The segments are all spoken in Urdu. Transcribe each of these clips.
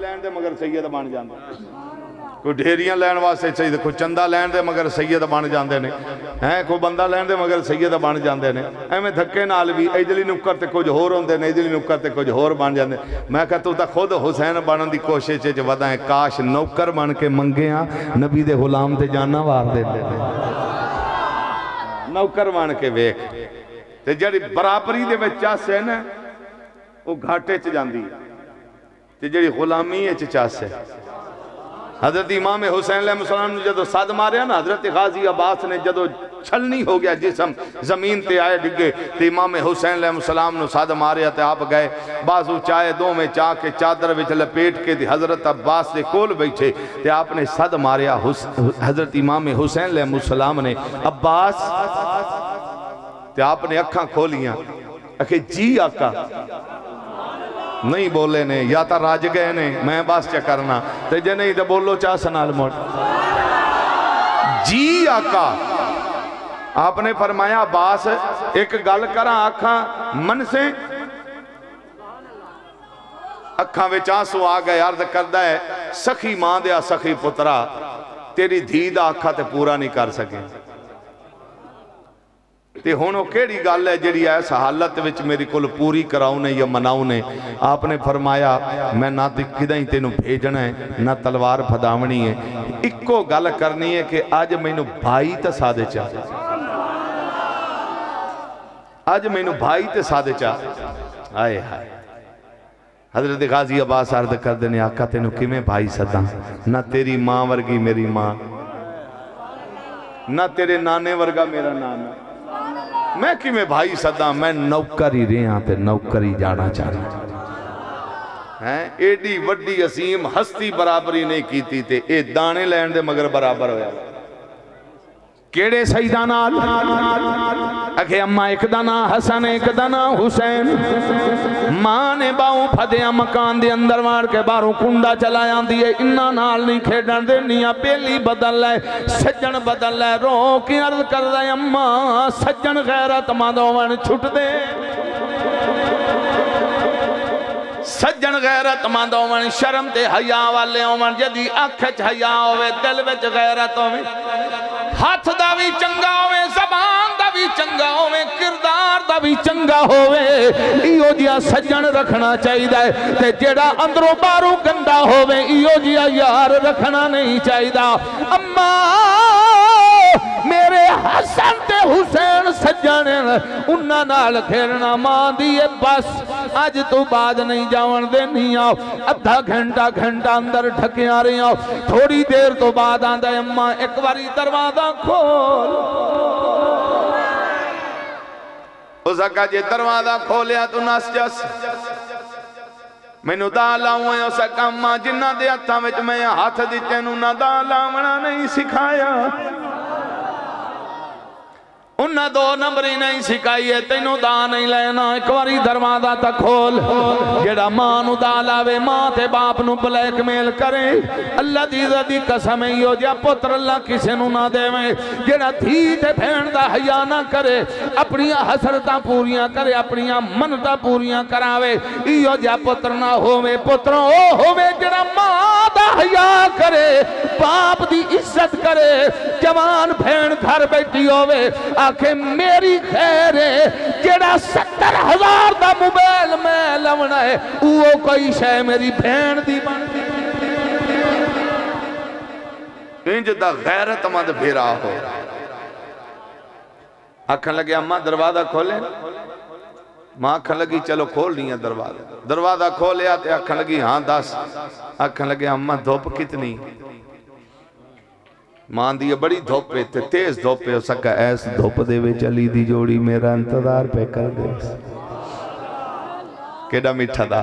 لین دے مگر سید بن جاندے کوئی ڈھیریاں لین واسطے سید کوئی چندہ لین دے مگر سید بن جاندے نے کوئی بندہ لین دے مگر سید بن جاندے نے ایویں دھکے نال بھی ادھرلی نکر تے کچھ ہور ہوندے نے ادھرلی نکر تے کچھ ہور بن جاندے میں کہا تو تا خود حسین بنن دی کوشش وچ ودائیں کاش نوکر بن کے منگیاں نبی دے غلام تے جانا وار دیندے نے نوکر بن کے ویکھ تے جڑی برابری دے وچ چاس ہے نا وہ گھاٹے چ جاندی تے جڑی غلامی وچ چاس ہے حضرت امام حسین علیہ السلام نے جدو صد ماریا نا حضرت غازی عباس نے جدو چھلنی ہو گیا جسم زمین تے آئے ڈگے تے امام حسین علیہ السلام نے صد ماریا تے آپ گئے بازو چائے دو میں چاہ کے چادر وچ لپیٹ کے تے حضرت عباس دے کول بیٹھے تے آپ نے صد ماریا حضرت امام حسین علیہ السلام نے عباس تے آپ نے اکھاں کھولیاں اکھے جی آقا نہیں بولے نے یا تا راج گئے نے میں باس چا کرنا تے جے نہیں تے بولو چاہ سنال موڑ جی آقا آپ نے فرمایا باس ایک گل کرا آکھاں من سے اکھاں وچ آنسو آ گئے عرض کردہ ہے سخی ماں دیا سخی پترا تیری دھید آکھا تے پورا نہیں کر سکے تے ہونو کیڑی گل ہے جڑی ایسا حالت وچ میری کل پوری کراؤنے یا مناؤنے آپ نے فرمایا میں نہ کدائیں تینوں بھیجنا ہے نہ تلوار پھداونی ہے اکو گل کرنی ہے کہ آج میں نو بھائی تے سادے چاہ آج میں نو بھائی تے سادے چاہ آئے ہائے حضرت غازی عباس عرض کر دینے آقا تینوں کمیں بھائی صدا نہ تیری ماں ورگی میری ماں نہ تیرے نانے ورگا میرا نانا میں کی میں بھائی صدا میں نوکری رہاں تے نوکری جانا چاہ رہا ایڈی وڈی عظیم ہستی برابری نہیں کیتی تے اے دانے لین دے مگر برابر ہویا کیڑے سیدانا اکھے اممہ ایک دانا حسن ایک دانا حسین ماں نے باؤں پھدیا مکان دے اندر مار کے باروں کنڈا چلایا دیئے انہا نال نہیں کھیڑن دے نیا بیلی بدل لائے سجن بدل لائے رو کی عرض کر دے اممہ سجن غیرت مادوان چھٹ دے سجن غیرت مادوان شرم تے حیاء والے ہومن جدی اکھچ حیاء ہوئے دل وچ غیرت ہوئے ہاتھ دا بھی چنگا ہوئے زبان دا بھی چنگا ہوئے کردار دا بھی چنگا ہوئے ایو جیا سجن رکھنا چاہی دائے تے جیڑا اندروں باروں گندہ ہوئے ایو جیا یار رکھنا نہیں چاہی دا اما میرے حسن تے حسین سجن انہا نال کھیرنا ماں دیئے بس آج تو بعد نہیں جاون دے نہیں آؤ ادھا گھنٹہ اندر ٹھکے آ رہی آؤ تھوڑی دیر تو بعد آن دے اممہ ایک باری دروازہ کھول اس اکا جے دروازہ کھولیا تو نس جس میں نو دالا ہوئے اس اکا اممہ جنہ دے اتھا وچ میں ہاتھ دیتے نو نہ دالا منا نہیں سکھایا انہا دو نمبری نہیں سکھائیے تینوں دا نہیں لینا ایک واری دروازہ تا کھول جیڑا ماں نو دا لاوے ماں تے باپ نو بلیک میل کرے اللہ دی زدی قسم ایو جا پتر اللہ کسے نو نہ دے میں جیڑا دھی تے بھین دا حیا نہ کرے اپنیاں حسرتاں پوریاں کرے اپنیاں منتاں پوریاں کراوے ایو جا پتر نہ ہووے پتر او ہووے جیڑا ماں دا حیا کرے باپ دی عزت کرے جوان بھین گھر بیٹھی ہووے آکھے میری خیر ہے جیڑا 70,000 دا موبیل میں لونا ہے وہ کوئی شے میری بھین دی بنتی انج دا غیرت مند بھیرا ہو آکھن لگے اممہ دروازہ کھولیں ماں آکھن لگی چلو کھول نہیں ہے دروازہ کھولے آتے آکھن لگی ہاں 10 آکھن لگے اممہ دھوپ کتنی ماں دی بڑی دھوپے تے تیز دھوپے ہو سکا ایس دھوپ دے وے چلی دی جوڑی میرا انتظار پہ کر دے کیڑا میٹھا دا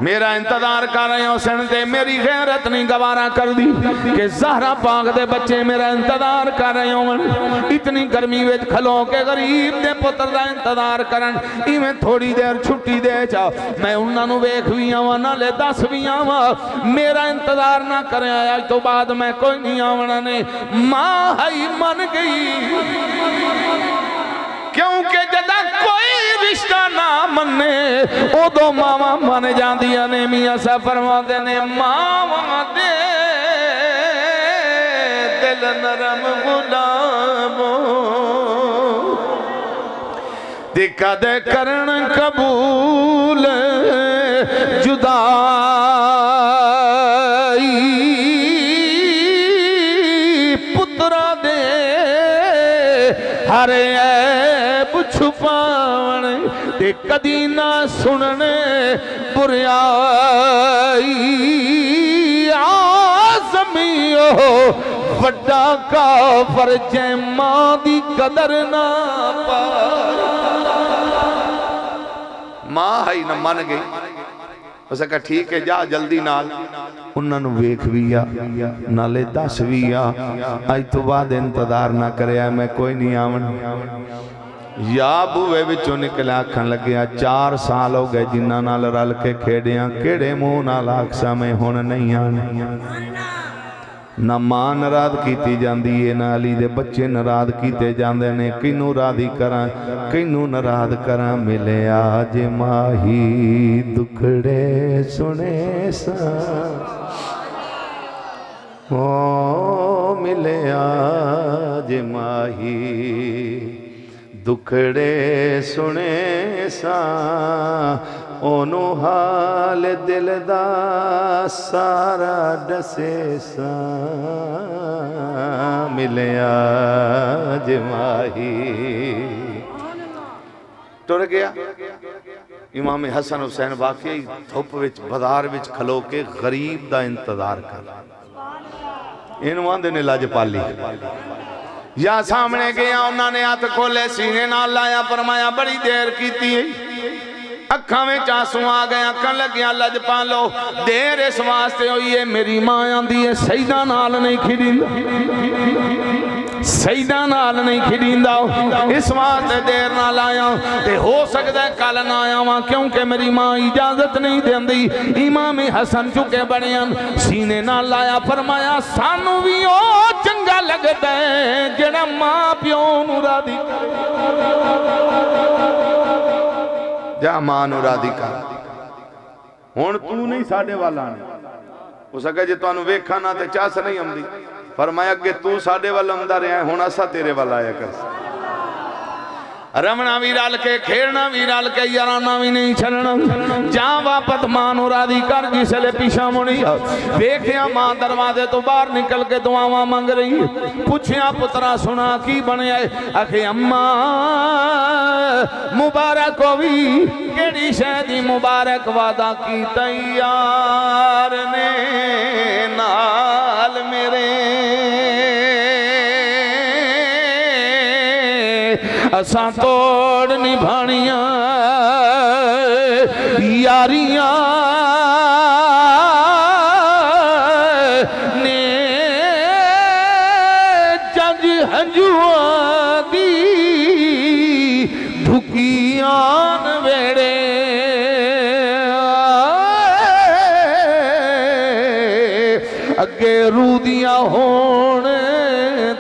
میرا انتظار کر رہے ہو سنتے میری غیرت نہیں گوارا کر دی کہ زہرہ پاک دے بچے میرا انتظار کر رہے ہو اتنی گرمی ویت کھلو کے غریب دے پتر دا انتظار کرن میں تھوڑی دیر چھٹی دے چاہ میں انہاں نو ویکھ بھی آواں نہ لے 10 بھی آواں میرا انتظار نہ کریں آیا تو بعد میں کوئی نہیں آوانا نہیں ماں ہی من گئی کیونکہ جدا کوئی رشتہ نہ منے ادو ماما من جاندیاں نے میاں صاحب فرماتے نے ماما دے دل نرم غلاموں دیکھا دے کرن قبول جدائی پترا دے ہر عیب چھپاون تے کدی نہ سننے بریائی آزمیو وڈا کافر جے ماں دی قدر نہ پائے ماں ہی نہ من گئی اسے کہا ٹھیک ہے جا جلدی نال انہاں نو ویکھ ویا نالے دس ویا آج تو بعد انتظار نہ کریا میں کوئی نہیں آون یا بوے بچوں نکلیا کھن لگیا 4 سال ہو گئے جنہاں نال رل کے کھیڑیاں کیڑے منہ نال آکسا میں ہن نہیں آنے نہ ماں نراد کیتی جاندی ہے نہ علی دے بچے نراد کیتے جاندے نے کینوں راضی کراں کینوں نراد کراں ملے آج ماہی دکھڑے سنے سا او ملے آج ماہی دکھڑے سنے سا اونو حال دل دا سارا دسے سا ملے آج ماہی ٹر گیا امام حسن حسین واقعی دھوپ وچ بازار وچ کھلو کے غریب دا انتظار کر انوان دے نے لاج پالی یا سامنے گیا انہوں نے ہاتھ کھولے سینے نال لایا فرمایا بڑی دیر کیتی ہے اکھاں میں چاسوں آ گئے اکھاں لگیا لج پالو دیر اس واسطے ہوئی ہے میری ماں آندی ہے سیدہ نال نہیں کھڑیندا سیدہ نال نہیں کھڑیندا اس واسطے دیر نال آیا تے ہو سکتا ہے کل نہ آیا وہاں کیونکہ میری ماں اجازت نہیں دیندی امام حسن چکے بڑیاں سینے نال لایا فرمایا سانو بھی او چنگا لگتا ہے جڑا ماں پیو نوں راضی جا ماں نو راضی کر ہن تو نہیں ساڈے والا نے اس اگے جے تانوں ویکھا نہ تے چاس نہیں آمدی فرمایا کہ تو ساڈے والا آمدا رہیا ہے ہن اسا تیرے والا آیا کر رمنا بھی رل کے کھیڑنا بھی رل کے یارانا بھی نہیں چھلنا جہاں واپت ماں نو راضی کر جسے لے پیشا مڑی دیکھیا ماں دروازے تو باہر نکل کے دعاواں مانگ رہی پوچھیا پترا سنا کی بنے آئے اکھے اماں مبارک ہوئی کیڑی شہدی مبارک وعدہ کی تیار نے نال میرے اساں توڑ نبھانیاں یاریاں نے جج ہنجواں دی دھکیاں ویڑے اگے رودیاں ہون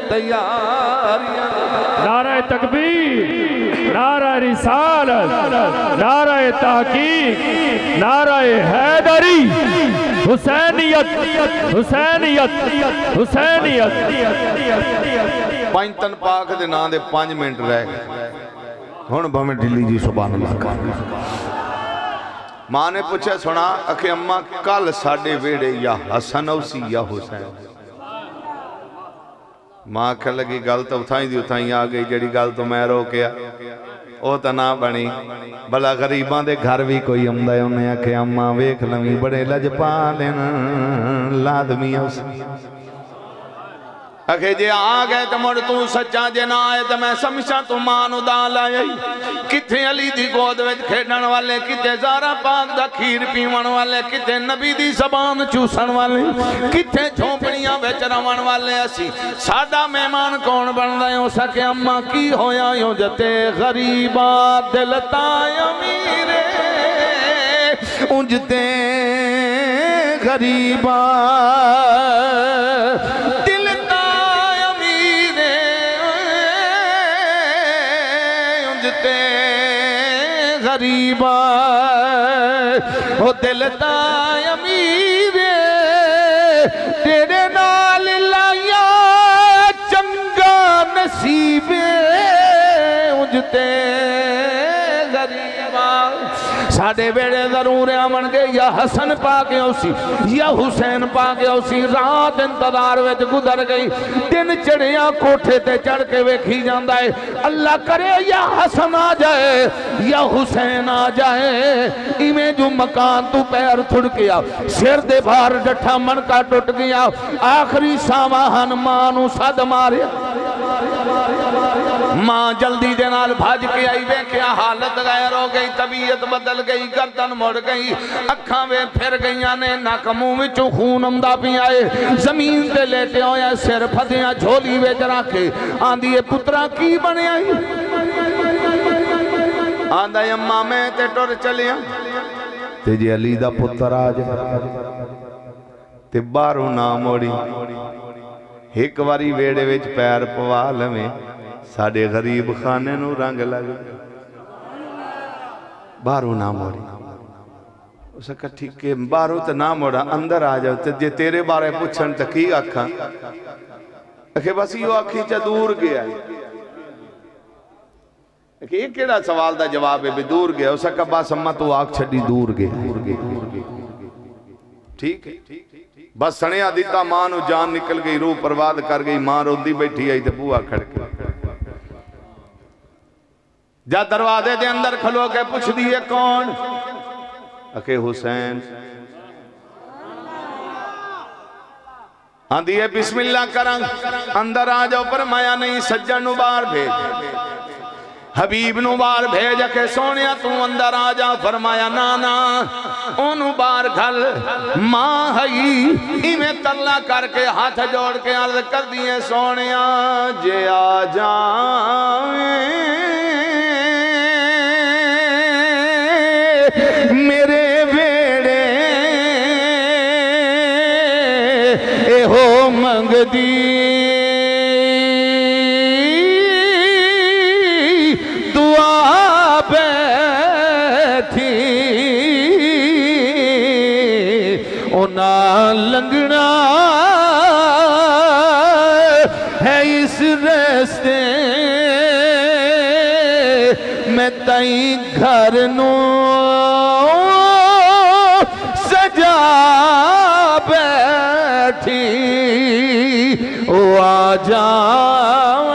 تیاریاں نعرہ تکبیر نعرہ رسالت نعرہ تحقیق نعرہ حیدری حسینیت حسینیت حسینیت پانچ تن پاک دے نام دے 5 منٹ رہ گئے ہن بھویں ڈلی جی سبحان اللہ ماں نے پوچھا سنا اکھے اماں کل ساڈے ویڑے یا حسن اوسی یا حسین ماں کہہ لگی گل تو اتھائیں دی اتھائیں آ گئی جڑی گل تو میں رو کیا او تا نہ بنی بلا غریباں دے گھر بھی کوئی امدہ ہے انہیں آکھے اماں ویکھ لویں بڑے لج پالن لادمی اوسی اکھے جے آ گئے تو مڑ تو سچا جے نہ آئے تو میں سمجھا تو مانو دال آئی کتھے علی دی گود وچ کھیڈن والے کتھے زارا پاک دا کھیر پیون والے کتھے نبی دی زبان چوسن والے کتھے جھونپڑیاں وچ رون والے اسی ساڈا مہمان کون بندا ہے اس کے اماں کی ہویا یوں جتے غریبا دل تاں امیرے انجتے غریبا غریبا او دل دا امیر تیرے نال لایا چنگا نصیب اجتے غریبا ساڑے بیڑے ضرور آمن گے یا حسن پا کے اسی یا حسین پا کے اسی رات انتظار ویچ گزر گئی دن چڑھیاں کوٹھے تے چڑھ کے ویکھی جاندہ ہے اللہ کرے یا حسن آ جائے یا حسین آ جائے ایمیں جو مکان تو پیر تھڑ گیا سر دے بھار ڈٹھا من کا ٹوٹ گیا آخری ساماہن مانو صد مارے ماں جلدی جنال بھاج کے آئی وے کیا حالت غیر ہو گئی طبیعت بدل گئی گردن مڑ گئی اکھاں وے پھر گئیاں نے ناکموں وچوں خون امدہ بھی آئے زمین تے لیٹے ہویا سر پھدیاں جھولی وے جرا کے آندھیے پترہ کی بنے آئی آندھا اممہ میں تے ٹور چلیا تے جی علی دا پتر آج تے بارو ناموڑی ایک واری ویڑے ویچ پیر پوال میں ساڑے غریب خانے نو رنگ لگ بارو نہ موڑی اسے کہا ٹھیک ہے بارو تو نہ موڑا اندر آ جاؤ جے تیرے بارے پوچھن تکی آکھاں کہ بس یہ آکھی چا دور گیا کہ یہ کیڑا سوال دا جواب ہے بھی دور گیا اسے کہا بس اممہ تو آکھ چھڑی دور گیا ٹھیک ہے بس سنیا دیتا ماں نو جان نکل گئی روح پرواد کر گئی ماں رو دی بیٹھی آئی تے بوہا کھڑ کے جا دروازے دے اندر کھلو کے پوچھ دیئے کون اکے حسین آندھیے بسم اللہ کرن اندر آ جاؤ فرمایا نہیں سجن نو بار بھیج حبیب نو بار بھیج کے سونیا تو اندر آ جا فرمایا نانا انو بار گھل ماں ہئی ایمیں ترلا کر کے ہاتھ جوڑ کے عرض کر دیئے سونیا جے آ جائیں میرے ویڑے اے ہو منگ دی دعا بیٹھی اونا لنگنا ہے اس رستے میں تائیں گھر نو سجا بیٹھی او آ جاؤں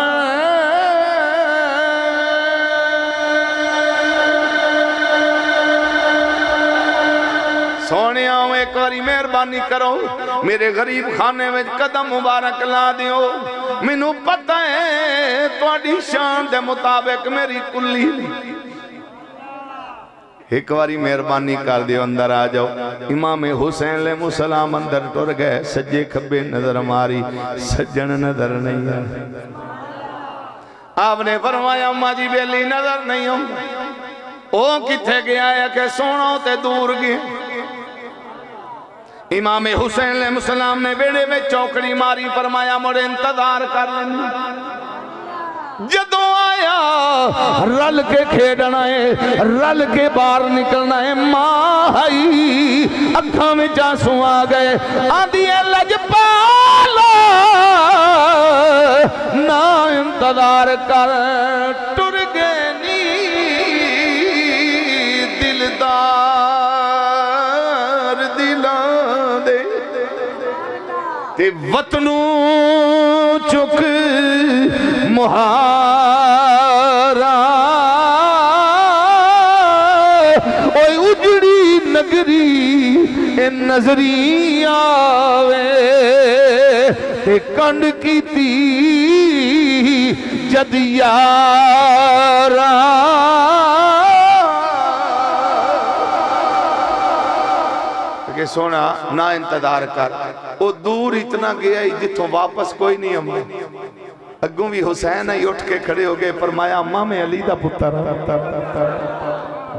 سونے آؤں ایک واری مہربانی کرو میرے غریب خانے میں قدم مبارک لا دیو منو پتہ ہے تواڈی شان دے مطابق میری کلی ایک واری مہربانی کر دیو اندر آ جاؤ امام حسین علیہ السلام اندر ٹر گئے سجے کھبے نظر ماری سجن نظر نہیں ہے آپ نے فرمایا اماں جی بیلی نظر نہیں ہوں او کتھے گیا ہے کہ سونا تے دور گئے امام حسین علیہ السلام نے بیڑے میں چوکڑی ماری فرمایا مڑے انتظار کر لیں جدو آیا رل کے کھیڑنا ہے رل کے باہر نکلنا ہے ماں ہائی اکھاں میں جاسوں آ گئے آدھیے لج پالا نہ انتظار کر ٹر گئے نی دلدار دلان دے تے وطنوں چک مہارا اوہ اجڑی نگری اے نظری آوے تے کنڈ کی تی جد یارا کہ سونا نہ انتظار کر وہ دور اتنا گیا جتوں واپس کوئی نہیں ہمیں اگوں بھی حسین ہی اٹھ کے کھڑے ہو گئے فرمایا اماں میں علی دا پتر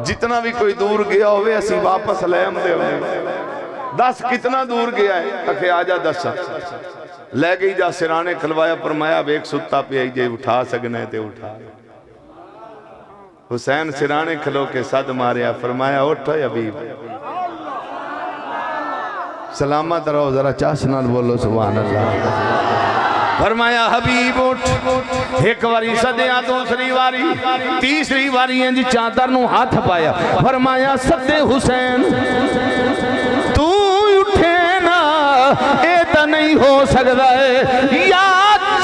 جتنا بھی کوئی دور گیا ہوئے اسی واپس لے ہم دے ہوئے دس کتنا دور گیا ہے کہ آجا دس لے گئی جا سرانے کھلوایا فرمایا اب ایک ستا پہ آئی جائے اٹھا سکنے تے اٹھا حسین سرانے کھلو کے صد ماریا، فرمایا اٹھو حبیب، سلامت رہو، ذرا چاس نال بولو سبحان اللہ۔ فرمایا حبیب اٹھ، ایک واری صدیاں، دوسری واری، تیسری واری انج چادر نو ہاتھ پایا، فرمایا صدے حسین تو اٹھے نا، اے تا نہیں ہو سکتا ہے، یا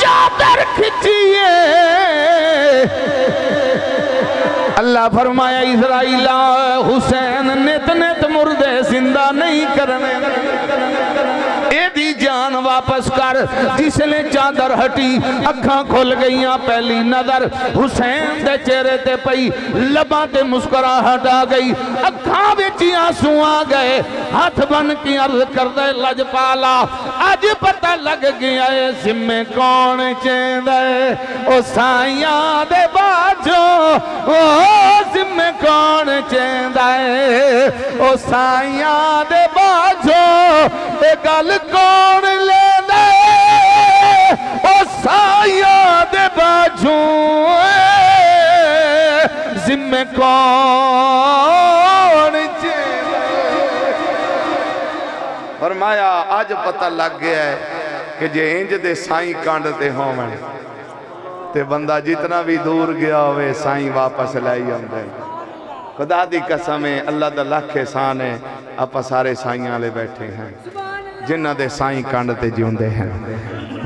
چادر کھچیے۔ اللہ فرمایا اسرائیل حسین نت نت مردے زندہ نہیں کرنے، اے دی جان واپس کر۔ جس نے چادر ہٹی، اکھاں کھل گئیاں، پہلی نظر حسین دے چہرے تے پئی، لباں تے مسکراہٹ آ گئی، اکھاں وچ آنسو آ گئے، ہاتھ بن کی عرض کر دے لجپالا اج پتہ لگ گیا ہے ذمے کون چیندے، او سائیاں دے باجو او ذمے کون چیندے، او سائیاں دے باجو اے گل کون لے دے، او سائیاں دے باجو ذمے کون چیندے۔ فرمایا آج پتہ لگ گیا ہے کہ جے انج دے سائیں کانڈتے ہومن تے بندہ جتنا بھی دور گیا ہوئے سائیں واپس لائی ہم دیں۔ خدا دی قسم ہے، اللہ دا لاکھ احسان ہے، اپا سارے سائیاں لے بیٹھے ہیں، جنہ دے سائیں کانڈتے جیوندے ہیں،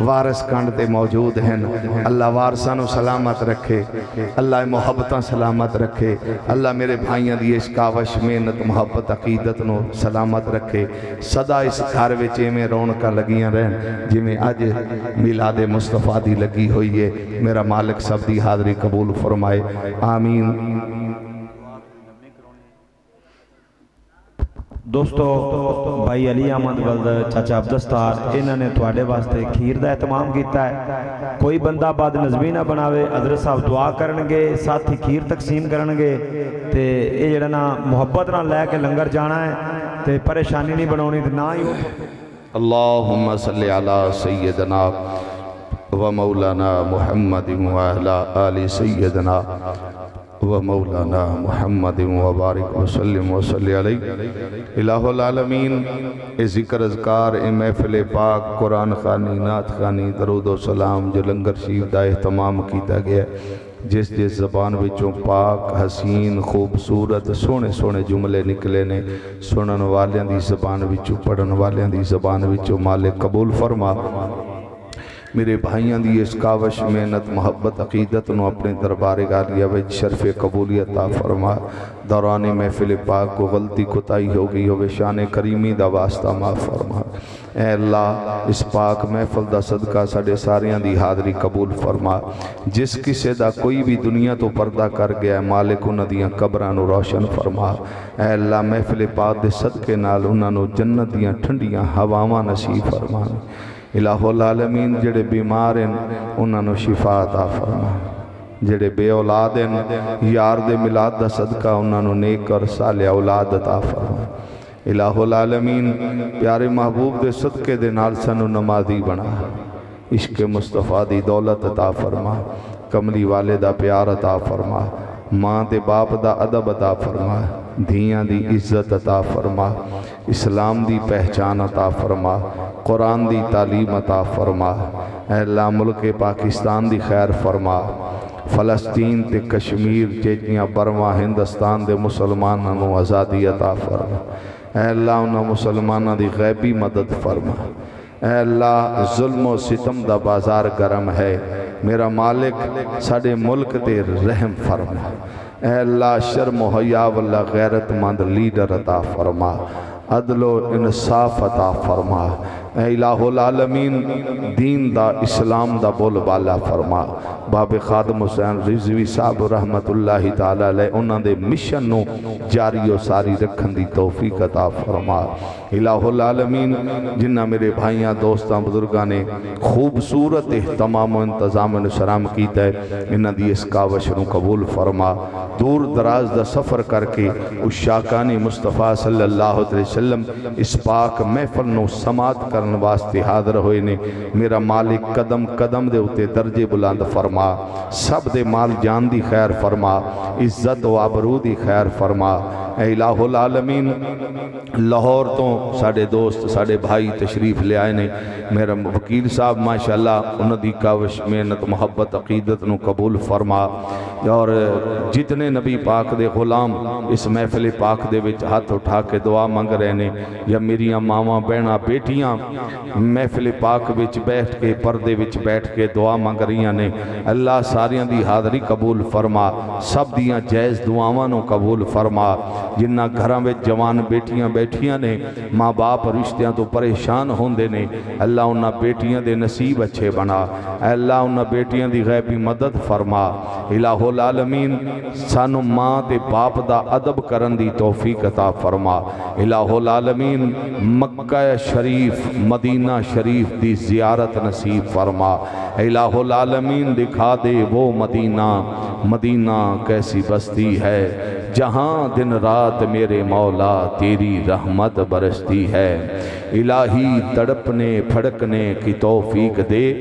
وارث کانڈتے موجود ہیں۔ اللہ وارثانو سلامت رکھے، اللہ محبتاں سلامت رکھے، اللہ میرے بھائیاں دی اس کاوش محنت محبت عقیدت نو سلامت رکھے، صدا اس گھر وچے میں رونقاں لگیاں رہن جی میں آج میلاد مصطفیٰ دی لگی ہوئی ہے۔ میرا مالک سب دی حاضری قبول فرمائے، آمین۔ دوستو بھائی علی احمد ولد چاچا عبدالستار انہوں نے تواڈے واسطے کھیر دا اہتمام کیتا ہے، کوئی بندہ بعد نظمی نہ بناوے، حضرت صاحب دعا کرنگے، ساتھ ہی کھیر تقسیم کرنگے تے اے جڑا نا محبت نہ لے کے لنگر جانا ہے تے پریشانی نہیں بناونی تے نہ ہی اللہم صلی علی سیدنا و مولانا محمد و علی آل سیدنا و مولانا محمد و بارک وسلم و صلی علیہ الہ العالمین۔ اے ذکر اذکار، اے محفل پاک، قرآن خوانی، نعت خوانی، درود و سلام جو لنگر شریف دا اہتمام کیتا گیا، جس زبان وچوں پاک حسین خوبصورت سونے سونے جملے نکلے نے، سنن والیاں دی زبان وچوں پڑھن والیاں دی زبان وچوں مالک قبول فرما۔ میرے بھائیاں دی اس کاوش محنت محبت عقیدت نو اپنے دربار عالیہ وچ شرف قبولیت عطا فرما۔ دوران محفل پاک کو غلطی کوتاہی ہو گئی ہوئے شان کریمی دا واسطہ معاف فرما۔ اے اللہ اس پاک محفل دا صدقہ ساڑے ساریاں دی حاضری قبول فرما۔ جس کسے دا کوئی بھی دنیا تو پردہ کر گیا ہے مالک انہاں دیاں قبراں نو روشن فرما۔ اے اللہ محفل پاک دے صدقے نال انہاں نو جنت دیاں ٹھنڈیاں ہواواں نصیب فرما۔ الہ العالمین جڑے بیمار ہیں انہاں نو شفا عطا فرما، جڑے بے اولاد ہیں یار دے ملاد دا صدقہ انہاں نو نیک اور صالح اولاد عطا فرما۔ الہ العالمین پیارے محبوب دے صدقے دے نال سنو نمازی بنا، عشق مصطفیٰ دی دولت عطا فرما، کملی والے دا پیار عطا فرما، ماں دے باپ دا ادب عطا فرما، دھیاں دی عزت عطا فرما، اسلام دی پہچان عطا فرما، قرآن دی تعلیم عطا فرما۔ اے اللہ ملک پاکستان دی خیر فرما، فلسطین تے کشمیر چیچیاں برما ہندوستان دے مسلمانوں نو آزادی عطا فرما۔ اے اللہ انہاں مسلمانوں دی غیبی مدد فرما۔ اے اللہ ظلم و ستم دا بازار گرم ہے، میرا مالک ساڑے ملک تے رحم فرما۔ اے اللہ شرم و حیا واللہ غیرت مند لیڈر عطا فرما، عدل و انصاف عطا فرما۔ اے الہ العالمین دین دا اسلام دا بول بالا فرما۔ باب خادم حسین رضوی صاحب رحمت اللہ تعالیٰ علیہ انہاں دے مشن نو جاری و ساری رکھن دی توفیق عطا فرما۔ الہ العالمین جنہ میرے بھائیاں دوستاں بزرگاں نے خوبصورت اہتمام و انتظام نشرام کیتا ہے، انہاں دی اس کاوش نو قبول فرما۔ دور دراز دا سفر کر کے اس شاکانی مصطفیٰ صلی اللہ علیہ وسلم اس پاک محفل نو سماعت کر کرن واسطے حاضر ہوئے نے میرا مالک قدم قدم دے اتے درجے بلند فرما سب دے مال جان دی خیر فرما عزت و آبرو دی خیر فرما اے الہ العالمین لاہور تو ساڑے دوست ساڑے بھائی تشریف لے آئے نے میرا وکیل صاحب ماشاءاللہ انہوں دی کاوش محنت محبت عقیدت نو قبول فرما اور جتنے نبی پاک دے غلام اس محفل پاک دے وچ ہاتھ اٹھا کے دعا مانگ رہے نے یا میریاں ماواں بہناں بیٹیاں محفل پاک وچ بیٹھ کے پردے وچ بیٹھ کے دعا مانگ رہیاں نے اللہ ساریاں دی حاضری قبول فرما سب دیاں جائز دعاواں نو قبول فرما جنہ گھراں وچ جوان بیٹیاں بیٹھیاں نے ماں باپ رشتیاں تو پریشان ہوندے نے اللہ انہاں بیٹیاں دے نصیب اچھے بنا اے اللہ انہاں بیٹیاں دی غیبی مدد فرما الہ العالمین سانو ماں تے باپ دا ادب کرن دی توفیق عطا فرما الہ العالمین مکہ شریف مدینہ شریف دی زیارت نصیب فرما الہ العالمین دکھا دے وہ مدینہ مدینہ کیسی بستی ہے جہاں دن رات میرے مولا تیری رحمت برستی ہے الہی تڑپنے پھڑکنے کی توفیق دے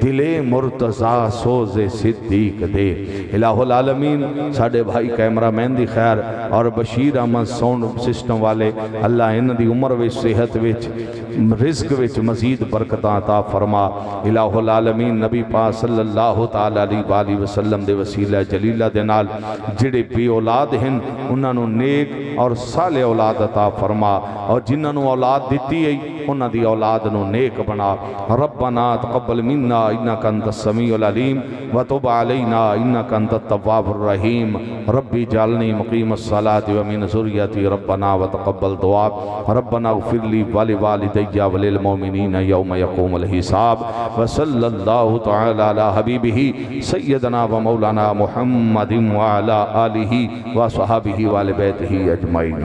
دل مرتضیٰ سوز صدیق دے الہ العالمین ساڑھے بھائی کیمرہ مین دی خیر اور بشیر احمد ساؤنڈ سسٹم والے اللہ ان دی عمر وچ صحت وچ رزق وچ مزید برکتاں عطا فرما الہ العالمین نبی پاک صلی اللہ تعالی علیہ وآلہ وسلم دے وسیلہ جلیلہ دے نال جڑے بے اولاد ہیں انہاں نو نیک اور صالح اولاد عطا فرما اور جنہاں نو اولاد دیتی ہے انہاں دی اولاد نو نیک بنا ربنا تقبل منا انکا انت السمیع العلیم وتب علینا انکا انت التواب الرحیم ربی جعلنی مقیم الصلاة ومن ذریتی ربنا وتقبل دعا ربنا اغفر لی ولوالدی وللمؤمنین یوم یقوم الحساب وصلی اللہ تعالی علی حبیبہ سیدنا و مولانا محمد وعلی آلہ وصحابہ وآل بیتہ اجمعین.